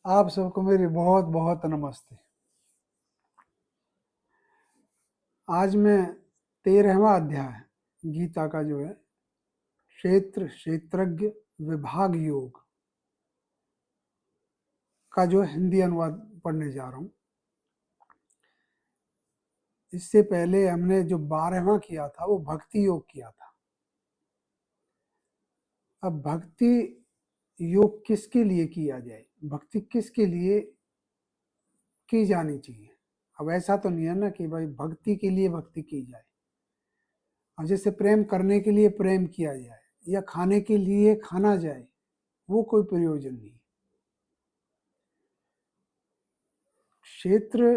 आप सबको मेरी बहुत बहुत नमस्ते। आज मैं 13वां अध्याय गीता का जो है क्षेत्र क्षेत्रज्ञ विभाग योग का जो हिंदी अनुवाद पढ़ने जा रहा हूँ। इससे पहले हमने जो 12वां किया था वो भक्ति योग किया था। अब भक्ति योग किसके लिए किया जाए, भक्ति किसके लिए की जानी चाहिए। अब ऐसा तो नहीं है ना कि भाई भक्ति के लिए भक्ति की जाए। अब जैसे प्रेम करने के लिए प्रेम किया जाए या खाने के लिए खाना जाए, वो कोई प्रयोजन नहीं। क्षेत्र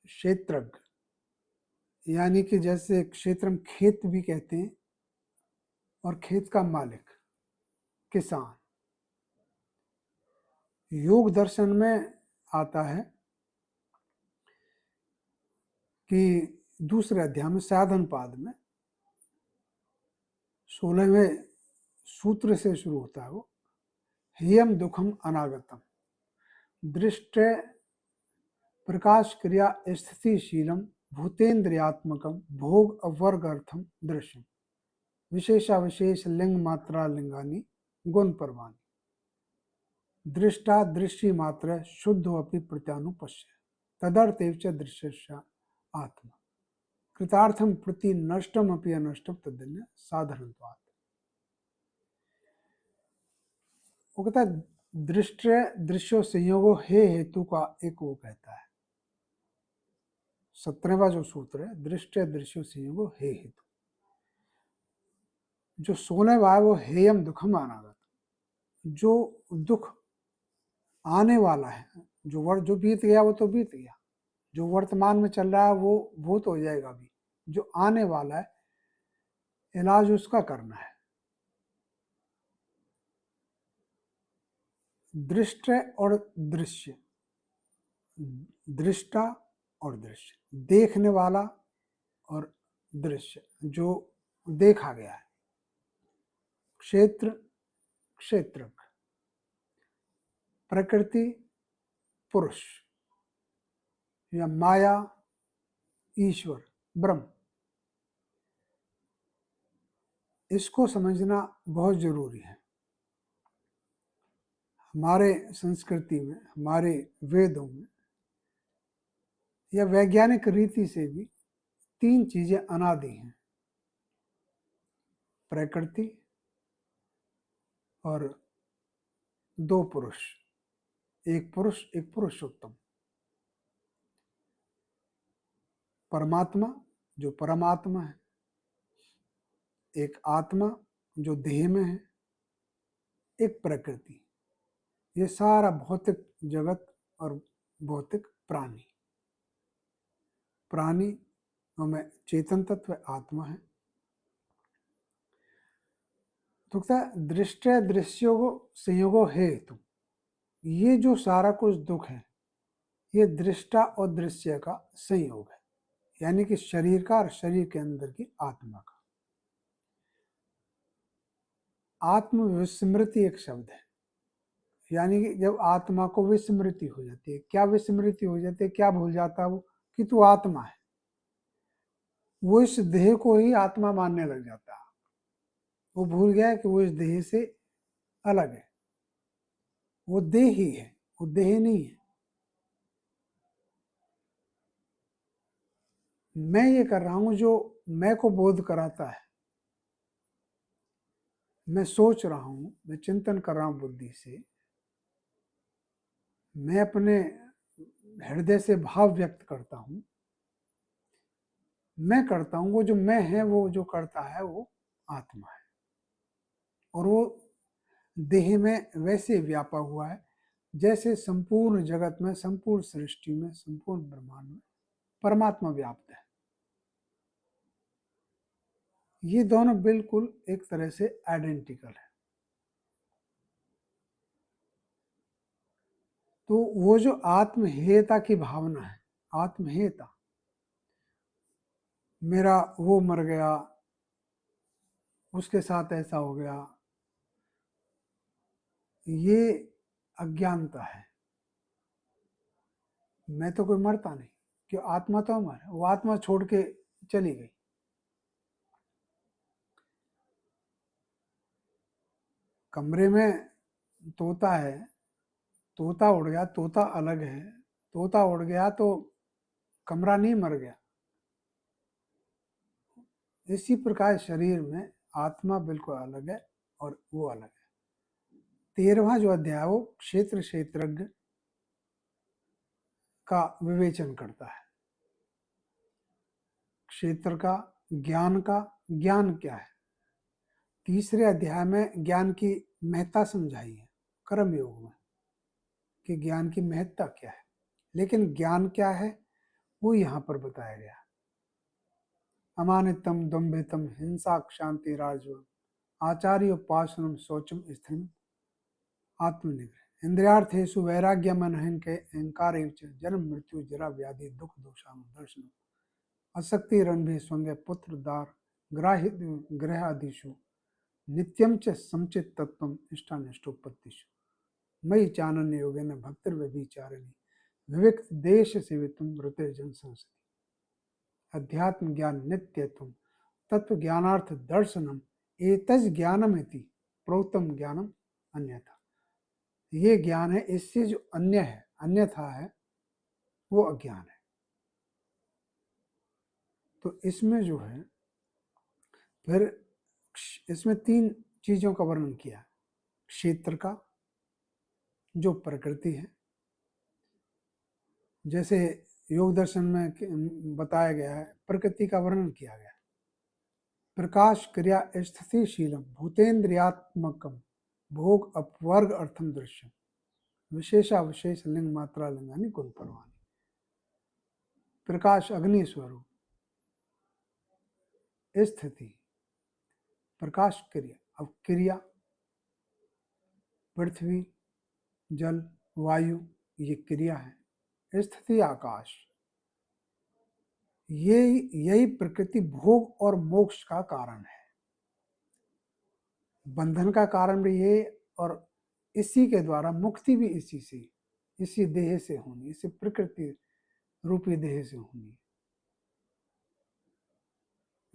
क्षेत्रज्ञ यानी कि जैसे क्षेत्र में खेत भी कहते हैं, और खेत का मालिक किसान। योग दर्शन में आता है कि दूसरे अध्याय में साधन पाद में 16वें सूत्र से शुरू होता है वो, हियम दुखम अनागतम दृष्ट प्रकाश क्रिया स्थितिशीलम भूतेन्द्रियात्मकम भोग अवर्गर्थम दृश्यम विशेषाविशेष लिंग मात्रा लिंगानी गुण परवानी दृष्टा दृष्टि मात्र शुद्ध अपि प्रत्यानुपश्य तदर्थेव च दृश्य आत्मा कृतार्थम प्रति नष्टम अपि अनष्टम तदन्य साधारणत्वात्। वो कहता है दृष्ट दृश्यो संयोगो हे हेतु का एक वो कहता है। 17वां जो सूत्र है दृष्ट दृश्यो संयोगो हे हेतु, जो 16वां है वो हेयम दुखम अनागत, जो दुख आने वाला है, जो बीत गया वो तो बीत गया, जो वर्तमान में चल रहा है वो भूत हो जाएगा अभी, जो आने वाला है इलाज उसका करना है। दृष्ट और दृश्य, दृष्टा और दृश्य, देखने वाला और दृश्य जो देखा गया है। क्षेत्र क्षेत्रज्ञ, प्रकृति पुरुष या माया ईश्वर ब्रह्म, इसको समझना बहुत जरूरी है। हमारे संस्कृति में, हमारे वेदों में या वैज्ञानिक रीति से भी 3 चीजें अनादि हैं, प्रकृति और 2 पुरुष, एक पुरुषोत्तम। परमात्मा जो परमात्मा है, एक आत्मा जो देह में है, एक प्रकृति। ये सारा भौतिक जगत और भौतिक प्राणी, प्राणी में चेतन तत्व आत्मा है। तो दृष्ट दृश्यों को संयोगो हेतु, ये जो सारा कुछ दुख है ये दृष्टा और दृश्य का संयोग है, यानी कि शरीर का और शरीर के अंदर की आत्मा का। आत्म विस्मृति एक शब्द है, यानी कि जब आत्मा को विस्मृति हो जाती है। क्या विस्मृति हो जाती है, क्या भूल जाता है वो कि तू आत्मा है। वो इस देह को ही आत्मा मानने लग जाता है। वो भूल गया कि वो इस देह से अलग है, वो देह ही है, वो देह नहीं है। मैं ये कर रहा हूं जो मैं को बोध कराता है। मैं सोच रहा हूं, मैं चिंतन कर रहा हूं बुद्धि से, मैं अपने हृदय से भाव व्यक्त करता हूं, मैं करता हूं। वो जो मैं है वो जो करता है वो आत्मा है, और वो देह में वैसे व्यापा हुआ है जैसे संपूर्ण जगत में, संपूर्ण सृष्टि में, संपूर्ण ब्रह्मांड में परमात्मा व्याप्त है। ये दोनों बिल्कुल एक तरह से आइडेंटिकल है। तो वो जो आत्महेयता की भावना है, आत्महेयता, मेरा वो मर गया, उसके साथ ऐसा हो गया, ये अज्ञानता है। मैं तो कोई मरता नहीं, कि आत्मा तो अमर है, वो आत्मा छोड़ के चली गई। कमरे में तोता है, तोता उड़ गया, तोता अलग है, तोता उड़ गया तो कमरा नहीं मर गया। इसी प्रकार शरीर में आत्मा बिल्कुल अलग है और वो अलग है। 13वां जो अध्याय है वो क्षेत्र क्षेत्रज्ञ का विवेचन करता है। क्षेत्र का, ज्ञान का, ज्ञान क्या है। तीसरे अध्याय में ज्ञान की महत्ता समझाई है कर्म योग में, कि ज्ञान की महत्ता क्या है। लेकिन ज्ञान क्या है वो यहाँ पर बताया गया। अमानितम दम्भितम हिंसा क्षांति राजवम आचार्योपासनम शौचम स्थिरम आत्मनिग्रह इंद्रियार्थेषु वैराग्यम अहंकार जन्म मृत्यु जरा व्याधि दुख दोषाम दर्शन असक्ति रणभे स्वंग पुत्र दार ग्राह्य ग्रह आदिषु नित्यम च समचित तत्व इष्टानिष्टोपत्तिषु मयि चानन्य योगेन भक्तिर्व्यभिचारिणी विविक्त देश सेवितुम ऋते जन संसति अध्यात्म ज्ञान नित्यत्व तत्व ज्ञानार्थ दर्शनम एतज ज्ञानमिति प्रोक्तम ज्ञानम अन्यथा। ये ज्ञान है, इससे जो अन्य है, अन्यथा है, वो अज्ञान है। तो इसमें जो है फिर इसमें 3 चीजों का वर्णन किया। क्षेत्र का, जो प्रकृति है, जैसे योग दर्शन में बताया गया है, प्रकृति का वर्णन किया गया। प्रकाश क्रिया स्थितिशीलम भूतेन्द्रियात्मकम भोग अपवर्ग अर्थम दृश्यम विशेषाविशेष लिंग मात्रा लिंगानी गुण परवानी। प्रकाश अग्नि स्वरूप, स्थिति प्रकाश क्रिया, अब क्रिया पृथ्वी जल वायु ये क्रिया है, स्थिति आकाश, ये यही प्रकृति भोग और मोक्ष का कारण है। बंधन का कारण भी ये, और इसी के द्वारा मुक्ति भी इसी से, इसी देह से होनी, इसी प्रकृति रूपी देह से होनी।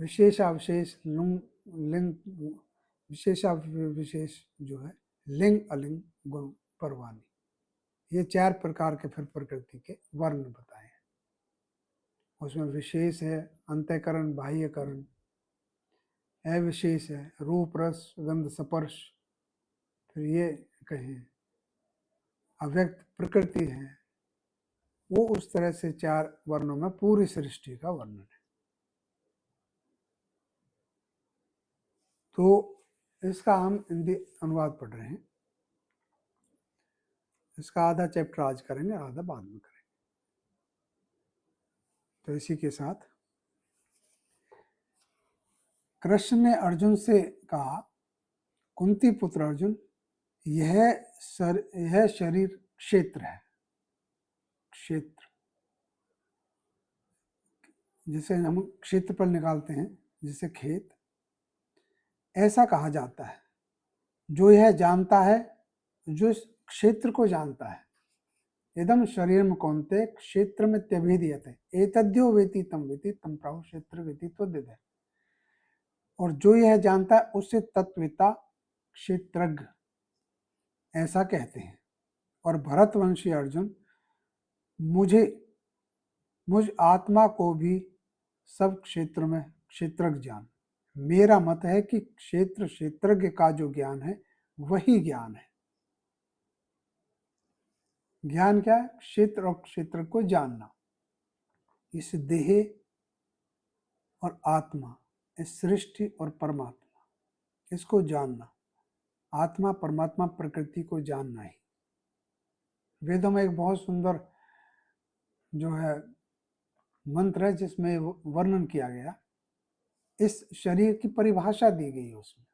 विशेषाविशेष लिंग विशेषाविशेष जो है लिंग अलिंग गुण परवानी, ये 4 प्रकार के फिर प्रकृति के वर्ण बताए हैं। उसमें विशेष है अंतःकरण बाह्यकरण, अविशेष है रूप रस गंध स्पर्श, फिर ये कहें अव्यक्त प्रकृति है। वो उस तरह से 4 वर्णों में पूरी सृष्टि का वर्णन है। तो इसका हम हिंदी अनुवाद पढ़ रहे हैं। इसका आधा चैप्टर आज करेंगे, आधा बाद में करेंगे। तो इसी के साथ कृष्ण ने अर्जुन से कहा, कुंती पुत्र अर्जुन, यह शरीर क्षेत्र है। क्षेत्र जिसे हम क्षेत्रफल निकालते हैं, जिसे खेत, ऐसा कहा जाता है। जो यह जानता है, जो इस क्षेत्र को जानता है, इदम शरीर में कौनते क्षेत्र में त्यभिधीयते एतद्यो वेति तम प्राहु क्षेत्र वेति त्वद्विदः। और जो यह जानता है उसे तत्ववेता क्षेत्रज्ञ ऐसा कहते हैं। और भरतवंशी अर्जुन, मुझ आत्मा को भी सब क्षेत्र में क्षेत्रज्ञ जान। मेरा मत है कि क्षेत्र क्षेत्रज्ञ का जो ज्ञान है वही ज्ञान है। ज्ञान क्या है? क्षेत्र और क्षेत्र को जानना, इस देह और आत्मा, इस सृष्टि और परमात्मा, इसको जानना। आत्मा परमात्मा प्रकृति को जानना ही। वेदों में एक बहुत सुंदर जो है मंत्र है जिसमें वर्णन किया गया, इस शरीर की परिभाषा दी गई है उसमें।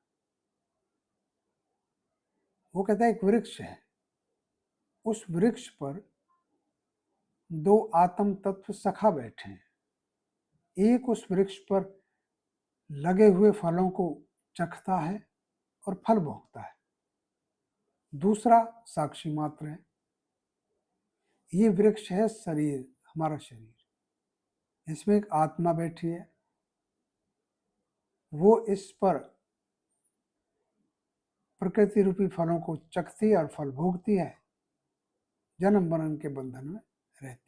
वो कहता है एक वृक्ष है, उस वृक्ष पर 2 आत्म तत्व सखा बैठे हैं। एक उस वृक्ष पर लगे हुए फलों को चखता है और फल भोगता है, दूसरा साक्षी मात्र है। ये वृक्ष है शरीर, हमारा शरीर, इसमें एक आत्मा बैठी है, वो इस पर प्रकृति रूपी फलों को चखती और फल भोगती है, जन्म मरण के बंधन में रहती।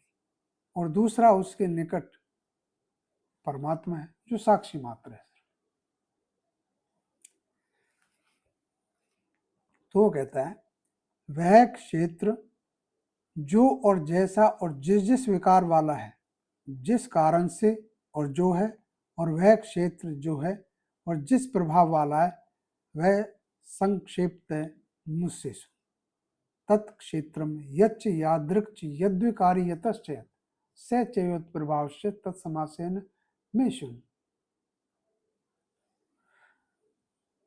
और दूसरा उसके निकट परमात्मा है जो साक्षी मात्र है। तो वो कहता है वह क्षेत्र जो और जैसा और जिस जिस विकार वाला है, जिस कारण से और जो है, और वह क्षेत्र जो है और जिस प्रभाव वाला है, वह संक्षिप्त मुझसे सुन। तत्क्षेत्रम यच्च यादृक्च यद्विकारी यतश्च यत् स चैवत प्रभावश्च तत्समासेन में सुन।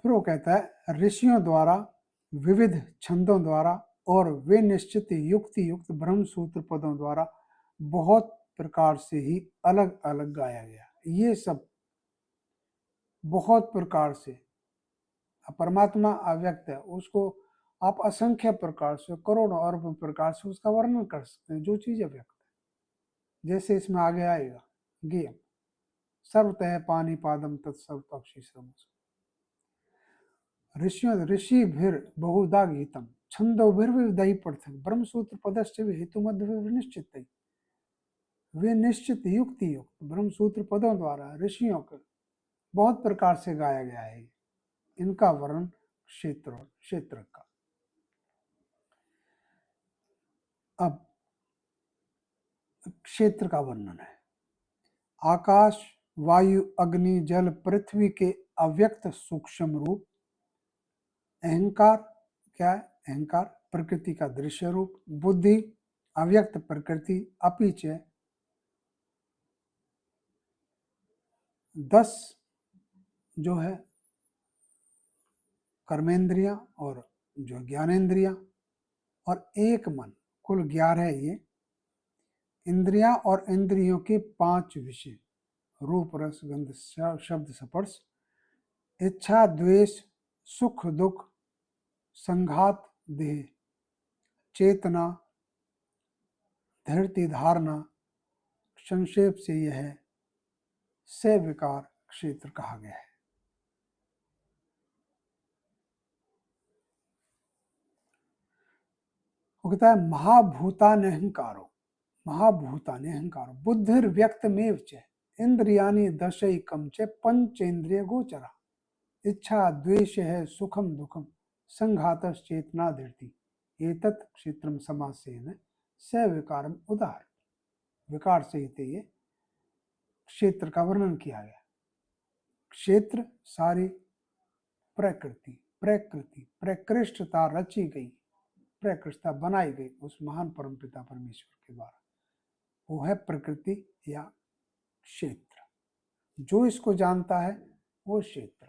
फिर वो कहता है ऋषियों द्वारा विविध छंदों द्वारा और वे निश्चित युक्ति युक्त ब्रह्म सूत्र पदों द्वारा बहुत प्रकार से ही अलग अलग गाया गया। ये सब बहुत प्रकार से, परमात्मा अव्यक्त है, उसको आप असंख्य प्रकार से, करोड़ों अरबों प्रकार से उसका वर्णन कर सकते हैं, जो चीज अव्यक्त है। जैसे इसमें आगे आएगा गेय सर्वतः पानी पादम तत्सर्वतक्षी श्रम। ऋषि भीर बहुधा गीतम छंदोभिर्विविधैः पृथक् ब्रह्मसूत्र पदश्च हेतु मध्य निश्चित। वे निश्चित युक्ति युक्त ब्रह्मसूत्र पदों द्वारा ऋषियों को बहुत प्रकार से गाया गया है। इनका वर्णन क्षेत्र का। अब क्षेत्र का वर्णन है। आकाश वायु अग्नि जल पृथ्वी के अव्यक्त सूक्ष्म रूप। अहंकार क्या है? अहंकार प्रकृति का दृश्य रूप। बुद्धि अव्यक्त प्रकृति। अपीच 10 जो है कर्मेंद्रियां और जो ज्ञानेंद्रियां और एक मन, कुल 11 है ये। इंद्रियां और इंद्रियों के 5 विषय रूप रस गंध शब्द स्पर्श। इच्छा द्वेष सुख दुख संघात देह चेतना धृति धारणा। संक्षेप से यह से विकार क्षेत्र कहा गया है। वो कहता है महाभूतान अहंकारो, महाभूतान अहंकारो बुद्धिर व्यक्त में इंद्रियानी दशैकम च पंचेन्द्रिय गोचरा। इच्छा द्वेष है सुखम दुखम संघात चेतना धृति एतत् क्षेत्रम समासेन स विकारम उदाहरण। विकार सहित ये क्षेत्र का वर्णन किया गया। क्षेत्र सारी प्रकृति, प्रकृति प्रकृष्टता रची गई, प्रकृष्टता बनाई गई उस महान परमपिता परमेश्वर के द्वारा, वो है प्रकृति या क्षेत्र। जो इसको जानता है वो क्षेत्र।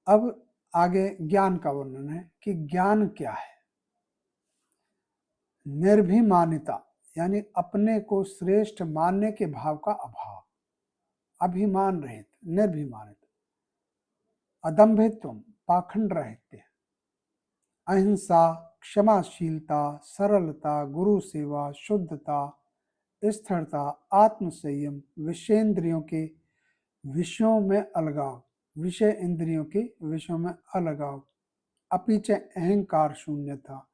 अब आगे ज्ञान का वर्णन है कि ज्ञान क्या है। निर्भिमानिता यानी अपने को श्रेष्ठ मानने के भाव का अभाव, अभिमान रहित, निर्भिमानित। अदम्भित्व पाखंड रहित। अहिंसा क्षमाशीलता सरलता गुरु सेवा शुद्धता स्थिरता आत्मसंयम विषयेंद्रियों के विषयों में अलगाव, विषय इंद्रियों के विषयों में अलगाव। अपीच अहंकार शून्यता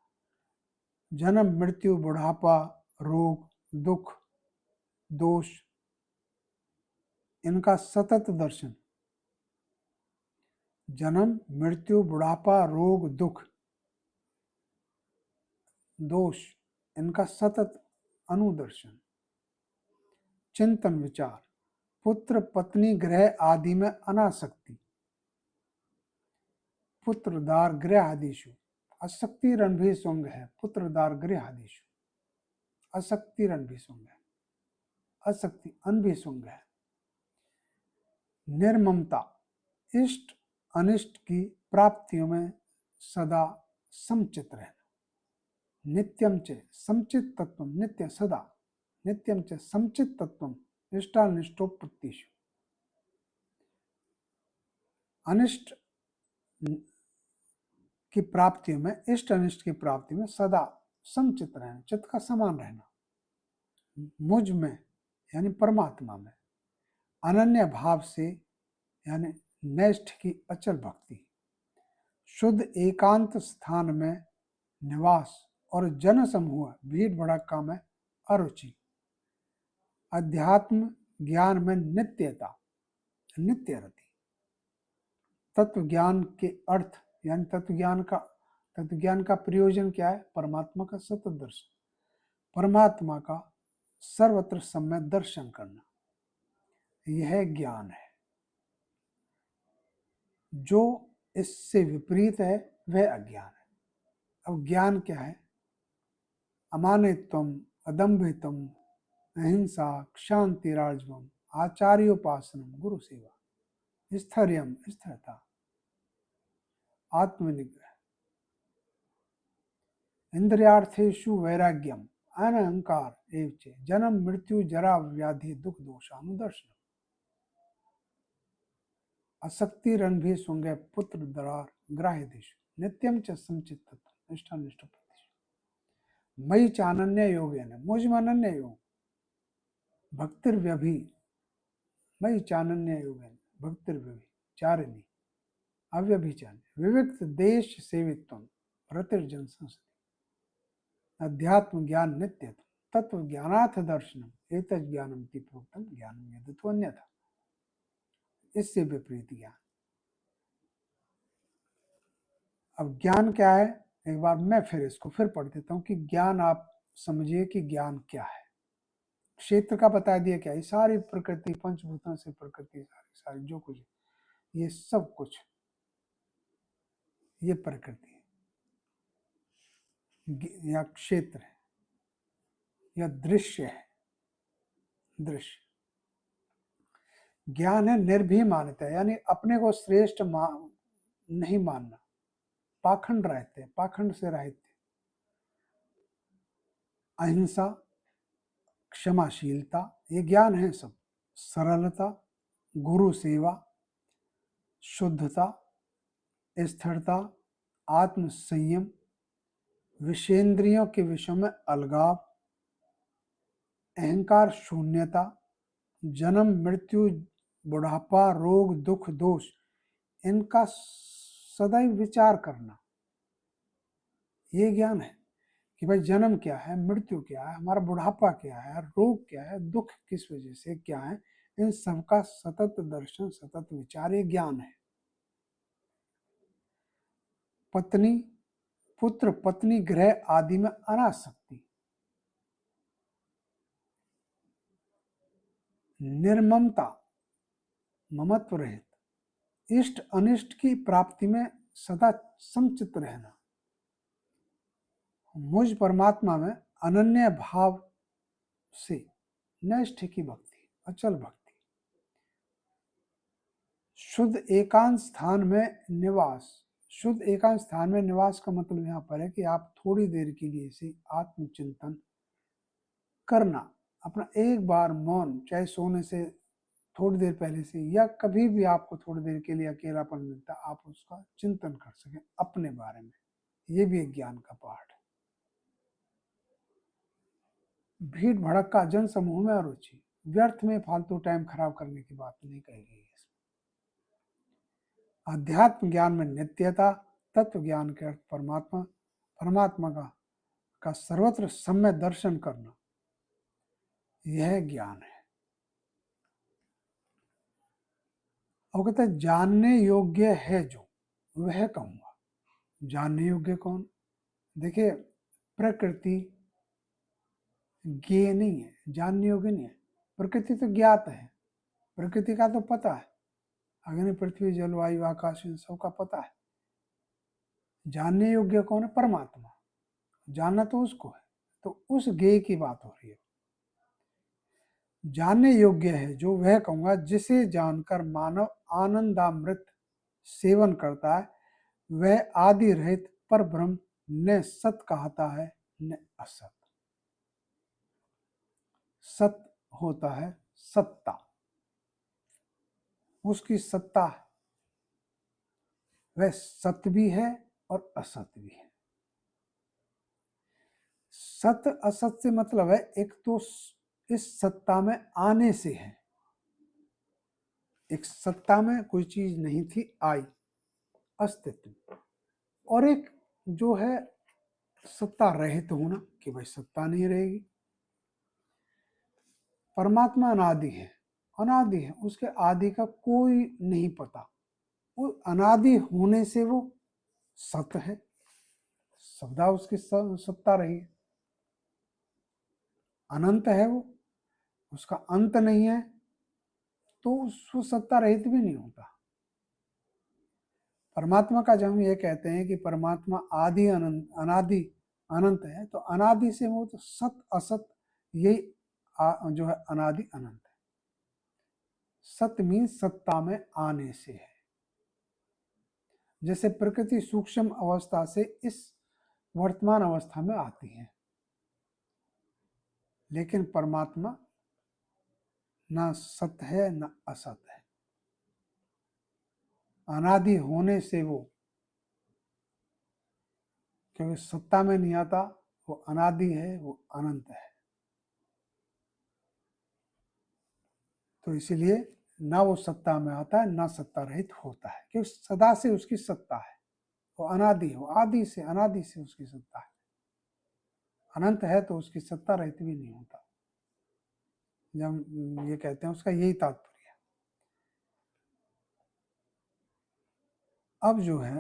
जन्म मृत्यु बुढ़ापा रोग दुख दोष इनका सतत दर्शन। जन्म मृत्यु बुढ़ापा रोग दुख दोष इनका सतत अनुदर्शन। चिंतन विचार पुत्र पत्नी ग्रह आदि में अनासक्ति। पुत्रदार गृह आदिशु असक्ति रणभि सुंग है। पुत्रदार गृह आदिशु असक्ति रणभि सुंग है, असक्ति अनभि सुंग है। निर्ममता इष्ट अनिष्ट की प्राप्तियों में सदा समचित रहना। नित्यम च समचित तत्व नित्य सदा नित्यम च समचित तत्व इष्टानिष्टोपत्तिषु। अनिष्ट की प्राप्ति में, इष्ट अनिष्ट की प्राप्ति में सदा समचित रहना, चित्त का समान रहना, मुझ में यानी परमात्मा में अनन्य भाव से यानी नैष्ठ की अचल भक्ति, शुद्ध एकांत स्थान में निवास और जन समूह भीड़ भड़का में अरुचि, अध्यात्म ज्ञान में नित्यता, नित्य रति, तत्व ज्ञान के अर्थ यानी तत्व ज्ञान का प्रयोजन क्या है? परमात्मा का सतत दर्शन, परमात्मा का सर्वत्र सम्य दर्शन करना, यह ज्ञान है। जो इससे विपरीत है वह अज्ञान है। अब ज्ञान क्या है? अमानित्वम, अदम्भित्वम, अहिंसा, क्षांतिराजवम, आचार्योपासनम, गुरु सेवा, स्थैर्यम, स्थिरता, आत्मनिग्रह, इंद्रियार्थेषु वैराग्यम, अनहंकार एवं जन्म मृत्यु जरा व्याधि दुख दोषानुदर्शन, असक्ति रणभि सुंग पुत्र दरार ग्राह्य देश, नित्यम च संचित निष्ठानिष्ठ प्रतिष्ठा, मयि चानन्य योगेन, मुझ में अनन्य योग, भक्तिर्व्यभि, मयि चानन्य योगेन, भक्तिर्व्यभिचारिणी, अव्यभिचारिणी, विविक्त देश सेवित्वम, रतिर्जन संसति, अध्यात्म ज्ञान नित्यत्व, तत्व ज्ञानार्थ दर्शनम, एतत् ज्ञानम इति प्रोक्तम ज्ञानम यदतो अन्यथा, इससे विपरीत ज्ञान। अब ज्ञान क्या है? एक बार मैं फिर इसको फिर पढ़ देता हूँ कि ज्ञान आप समझिए कि ज्ञान क्या है। क्षेत्र का बता दिया क्या है? सारी प्रकृति, पंचभूतों से प्रकृति, सारी जो कुछ ये सब कुछ ये प्रकृति है या क्षेत्र है या दृश्य है। दृश्य ज्ञान है निर्भिमानता, यानी अपने को श्रेष्ठ नहीं मानना, पाखंड रहते, पाखंड से रहते, अहिंसा, क्षमाशीलता, ये ज्ञान है सब, सरलता, गुरु सेवा, शुद्धता, स्थिरता, आत्म संयम, विषेंद्रियों के विषय में अलगाव, अहंकार शून्यता, जन्म मृत्यु बुढ़ापा रोग दुख दोष इनका सदैव विचार करना, ये ज्ञान है कि भाई जन्म क्या है, मृत्यु क्या है, हमारा बुढ़ापा क्या है, रोग क्या है, दुख किस वजह से क्या है, इन सबका सतत दर्शन, सतत विचार, ये ज्ञान है। पत्नी पुत्र पत्नी ग्रह आदि में अनासक्ति, निर्ममता, ममत्व रहित, इष्ट अनिष्ट की प्राप्ति में सदा समचित रहना, मुझ परमात्मा में अनन्य भाव से नैष्ठ की भक्ति, अचल भक्ति, शुद्ध एकांत स्थान में निवास। शुद्ध एकांत स्थान में निवास का मतलब यहाँ पर है कि आप थोड़ी देर के लिए से आत्मचिंतन करना, अपना एक बार मौन, चाहे सोने से थोड़ी देर पहले से या कभी भी आपको थोड़ी देर के लिए अकेलापन मिलता, आप उसका चिंतन कर सकें अपने बारे में, ये भी एक ज्ञान का पार्ट है। भीड़ भड़क जन समूह में अरुचि, व्यर्थ में फालतू टाइम खराब करने की बात नहीं कही गई है। अध्यात्म ज्ञान में नित्यता, तत्व ज्ञान के अर्थ परमात्मा, परमात्मा का सर्वत्र सम्य दर्शन करना, यह ज्ञान है। और कहते हैं जानने योग्य है जो, वह कहूंगा। जानने योग्य कौन? देखिए प्रकृति ज्ञेय नहीं है, जानने योग्य नहीं है। प्रकृति तो ज्ञात है, प्रकृति का तो पता है, अग्नि पृथ्वी जलवायु आकाश इन सबका पता है। जानने योग्य कौन है? परमात्मा। जानना तो उसको है, तो उस ज्ञेय की बात हो रही है। जानने योग्य है जो, वह कहूंगा जिसे जानकर मानव आनंदामृत सेवन करता है, वह आदि रहित पर ब्रह्म न सत कहता है न असत। सत होता है सत्ता, उसकी सत्ता है, वह सत्य भी है और असत्य भी है। सत्य असत्य से मतलब है, एक तो इस सत्ता में आने से है, एक सत्ता में कोई चीज नहीं थी, आई, अस्तित्व, और एक जो है सत्ता रहित होना कि भाई सत्ता नहीं रहेगी। परमात्मा अनादि है, अनादि है, उसके आदि का कोई नहीं पता, वो अनादि होने से वो सत्य है, सदा उसकी सत्ता रही है। अनंत है वो, उसका अंत नहीं है, तो वो सत्ता रहित भी नहीं होता। परमात्मा का जब हम ये कहते हैं कि परमात्मा आदि अनंत, अनादि अनंत है, तो अनादि से वो तो सत असत, यही जो है अनादि अनंत है। सत्य मीन्स सत्ता में आने से है। जैसे प्रकृति सूक्ष्म अवस्था से इस वर्तमान अवस्था में आती है, लेकिन परमात्मा ना सत्य है ना असत है। अनादि होने से वो, क्योंकि सत्ता में नहीं आता, वो अनादि है, वो अनंत है। तो इसीलिए ना वो सत्ता में आता है ना सत्ता रहित होता है, क्योंकि सदा से उसकी सत्ता है, वो अनादि है, वो आदि से अनादि से उसकी सत्ता है। अनंत है तो उसकी सत्ता रहित भी नहीं होता। जब ये कहते हैं उसका यही तात्पर्य है। अब जो है,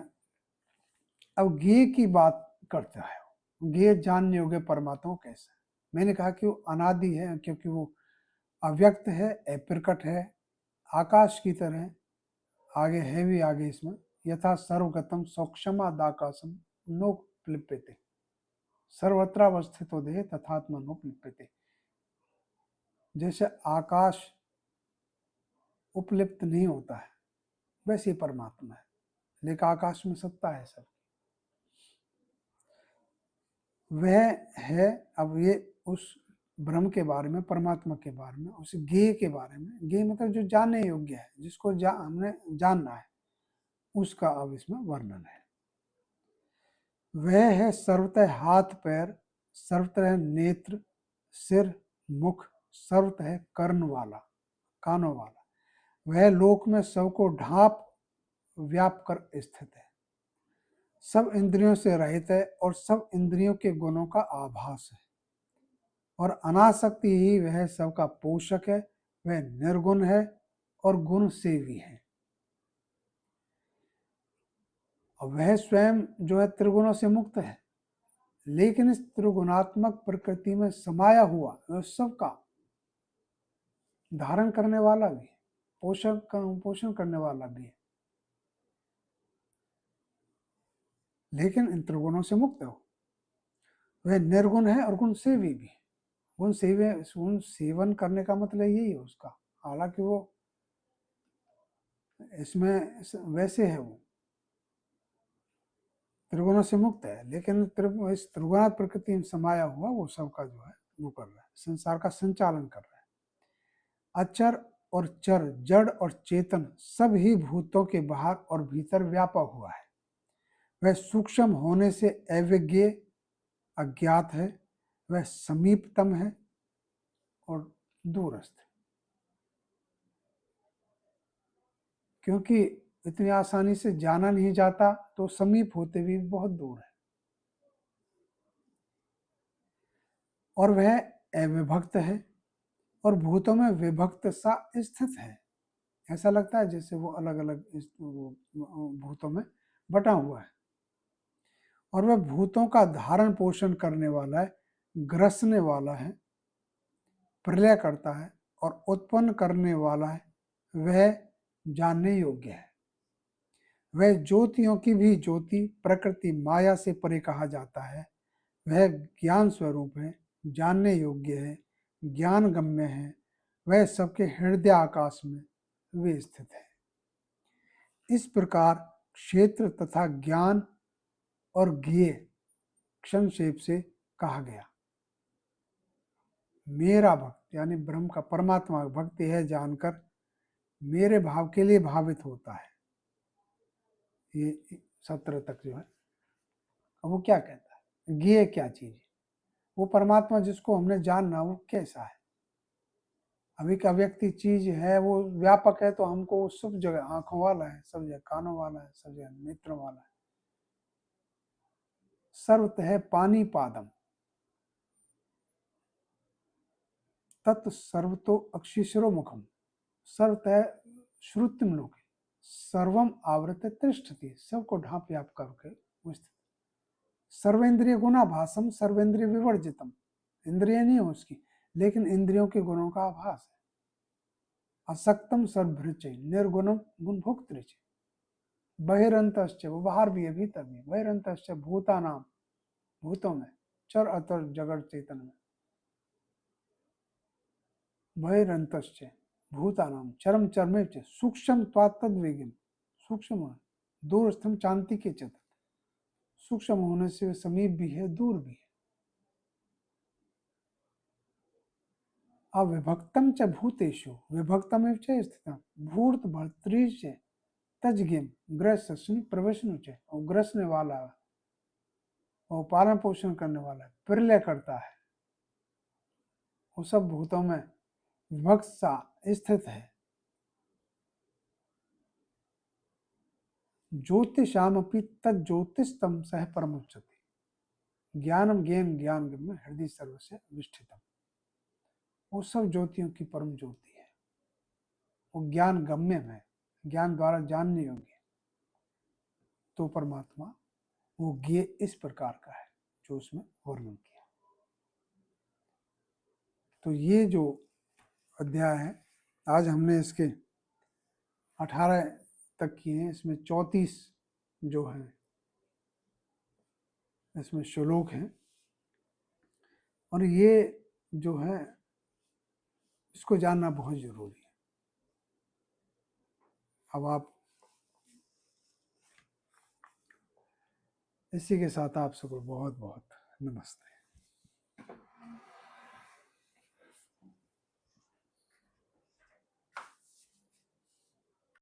अब ज्ञेय की बात करता है, ज्ञेय जानने योग्य परमात्मा कैसे। मैंने कहा कि वो अनादि है क्योंकि वो अव्यक्त है, अप्रकट है, आकाश की तरह, आगे है भी आगे इसमें, यथा सर्वगतम सौक्षमादाकाशम नोपलिप्यते, सर्वत्रावस्थितो देह तथात्मा नोपलिप्यते। जैसे आकाश उपलिप्त नहीं होता है, वैसे ही परमात्मा है, लेकिन आकाश में सत्ता है सब, वह है। अब ये उस ब्रह्म के बारे में, परमात्मा के बारे में, उस ज्ञेय के बारे में, ज्ञेय मतलब जो जानने योग्य है, जिसको हमने जानना है, उसका अब इसमें वर्णन है। वह है सर्वतः हाथ पैर, सर्वतः नेत्र, सिर, मुख, सर्वतः कर्ण वाला, कानों वाला। वह लोक में सबको ढांप व्याप कर स्थित है, सब इंद्रियों से रहित है और सब इंद्रियों के गुणों का आभास है, और अनासक्ति ही वह सबका पोषक है। वह निर्गुण है और गुण सेवी है। और वह स्वयं जो है त्रिगुणों से मुक्त है, लेकिन इस त्रिगुणात्मक प्रकृति में समाया हुआ वह सबका धारण करने वाला भी है, पोषण करने वाला भी है, लेकिन इन त्रिगुणों से मुक्त हो। वह निर्गुण है और गुण सेवी भी है। गुण सेवन करने का मतलब यही है उसका, हालांकि वो इसमें वैसे है, वो त्रिगुणों से मुक्त है, लेकिन इस त्रिगुणात प्रकृति में समाया हुआ वो सबका जो है वो कर रहा है, संसार का संचालन कर रहा है। अचर और चर, जड़ और चेतन सब ही भूतों के बाहर और भीतर व्यापा हुआ है। वह सूक्ष्म होने से अविज्ञ अज्ञात है, वह समीपतम है और दूरस्थ है, क्योंकि इतनी आसानी से जाना नहीं जाता, तो समीप होते भी बहुत दूर है। और वह अविभक्त है और भूतों में विभक्त सा स्थित है। ऐसा लगता है जैसे वो अलग अलग भूतों में बटा हुआ है। और वह भूतों का धारण पोषण करने वाला है, ग्रसने वाला है, प्रलय करता है और उत्पन्न करने वाला है, वह जानने योग्य है। वह ज्योतियों की भी ज्योति, प्रकृति माया से परे कहा जाता है। वह ज्ञान स्वरूप है, जानने योग्य है, ज्ञान गम्य है, वह सबके हृदय आकाश में वे स्थित है। इस प्रकार क्षेत्र तथा ज्ञान और ज्ञेय संक्षेप से कहा गया। मेरा भक्त यानी ब्रह्म का, परमात्मा भक्ति है जानकर मेरे भाव के लिए भावित होता है, ये 17 तक जो है। अब वो क्या कहता है, ज्ञेय क्या चीज है, वो परमात्मा जिसको हमने जानना वो कैसा है। अभी का व्यक्ति चीज है वो व्यापक है, तो हमको वो सब जगह आंखों वाला है, सब जगह कानों वाला है, सब जगह नेत्रों वाला है। सर्वतः पानी पादम तत् सर्वतो अक्षिशरो मुखम सर्वतः श्रुतिम लोके सर्वम आवृत तिष्ठति, सबको ढांप व्याप करके वो स्थित। सर्वेंद्रिय गुणाभासम सर्वेंद्रिय विवर्जितम, इंद्रिय नहीं हो उसकी, लेकिन इंद्रियों के गुणों का आभास है। असक्तम सर्वभृच निर्गुणम गुण भोक्तृच, बहिरंतश्च, वो बाहर भी है भीतर भी, बहिरंतश्च भूतानाम, भूतों में, चर अतर जगत चेतन में, बहिरंतश्च भूतानाम चरम चरमे च सूक्ष्म त्वात्तद्वेगिन, सूक्ष्म है, दूरस्थम चांति के चतुर्थ, सूक्ष्म होने से समीप भी है दूर भी है। अविभक्तम च भूतेषु विभक्तम एव च स्थितम भूत भर्तृ च तजगिम ग्रसन प्रवशन च, और ग्रसने वाला और पालन पोषण करने वाला प्रलय करता है, वो सब भूतों में विभक्त सा स्थित है। ज्योतिषामपि तज्ज्योतिस्तम सह परमुच्यते, ज्ञानम ज्ञान ज्ञान में हृदय सर्वस्य विष्ठितम, वो सब ज्योतियों की परम ज्योति है, वो ज्ञान गम्य है, ज्ञान द्वारा जानने योग्य। तो परमात्मा वो ज्ञेय इस प्रकार का है जो उसमें वर्णन किया। तो ये जो अध्याय है, आज हमने इसके 18 तक किए हैं, इसमें 34 जो है इसमें श्लोक हैं, और ये जो है इसको जानना बहुत जरूरी है। अब आप इसी के साथ आप सबको बहुत बहुत नमस्ते।